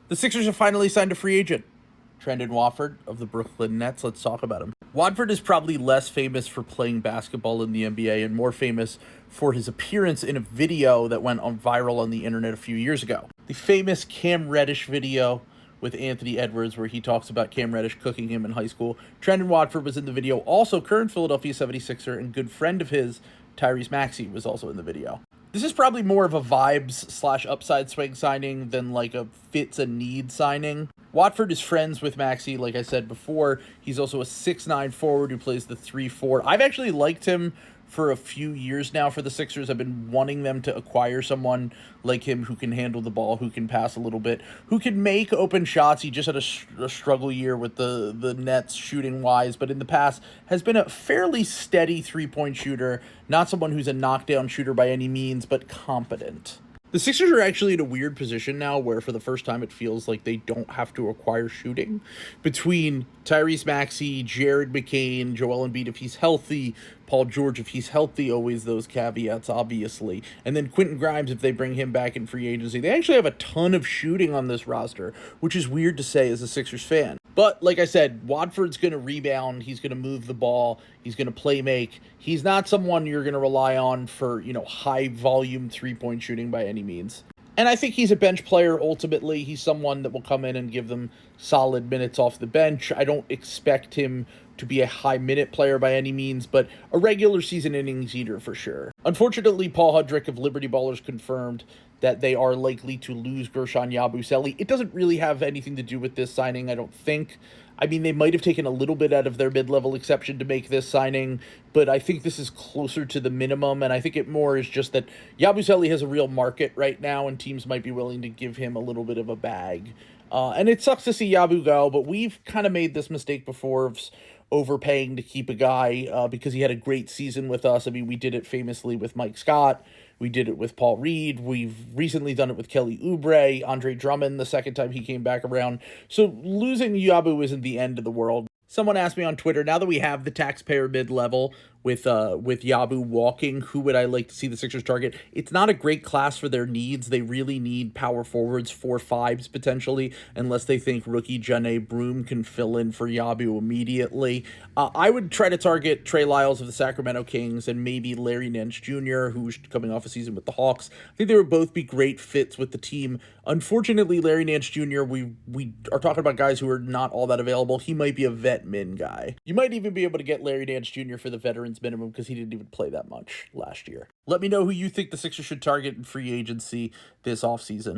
The Sixers have finally signed a free agent, Trendon Watford of the Brooklyn Nets. Let's talk about him. Watford is probably less famous for playing basketball in the NBA and more famous for his appearance in a video that went on viral on the internet a few years ago. The famous Cam Reddish video with Anthony Edwards, where he talks about Cam Reddish cooking him in high school. Trendon Watford was in the video. Also, current Philadelphia 76er and good friend of his, Tyrese Maxey, was also in the video. This is probably more of a vibes/upside swing signing than like a fits a need signing. Watford is friends with Maxey, like I said before. He's also a 6'9" forward who plays the 3-4. I've actually liked him for a few years now for the Sixers. I've been wanting them to acquire someone like him who can handle the ball, who can pass a little bit, who can make open shots. He just had a struggle year with the Nets shooting-wise, but in the past has been a fairly steady three-point shooter, not someone who's a knockdown shooter by any means, but competent. The Sixers are actually in a weird position now where for the first time it feels like they don't have to acquire shooting. Between Tyrese Maxey, Jared McCain, Joel Embiid if he's healthy, Paul George if he's healthy, always those caveats obviously, and then Quentin Grimes if they bring him back in free agency. They actually have a ton of shooting on this roster, which is weird to say as a Sixers fan. But like I said, Watford's going to rebound. He's going to move the ball. He's going to play make. He's not someone you're going to rely on for, high volume three-point shooting by any means. And I think he's a bench player ultimately. He's someone that will come in and give them solid minutes off the bench. I don't expect him to be a high-minute player by any means, but a regular season innings eater for sure. Unfortunately, Paul Hudrick of Liberty Ballers confirmed that they are likely to lose Guerschon Yabusele. It doesn't really have anything to do with this signing, I don't think. I mean, they might have taken a little bit out of their mid-level exception to make this signing, but I think this is closer to the minimum, and I think it more is just that Yabusele has a real market right now, and teams might be willing to give him a little bit of a bag. And it sucks to see Yabu go, but we've kind of made this mistake before of overpaying to keep a guy because he had a great season with us. I mean, we did it famously with Mike Scott. We did it with Paul Reed. We've recently done it with Kelly Oubre, Andre Drummond the second time he came back around. So losing Yabu isn't the end of the world. Someone asked me on Twitter, now that we have the taxpayer mid-level with Yabu walking, who would I like to see the Sixers target? It's not a great class for their needs. They really need power forwards, 4-5s potentially, unless they think rookie Janae Broom can fill in for Yabu immediately. I would try to target Trey Lyles of the Sacramento Kings and maybe Larry Nance Jr., who's coming off a season with the Hawks. I think they would both be great fits with the team. Unfortunately, Larry Nance Jr., we are talking about guys who are not all that available. He might be a vet min guy. You might even be able to get Larry Nance Jr. for the veterans minimum because he didn't even play that much last year. Let me know who you think the Sixers should target in free agency this offseason.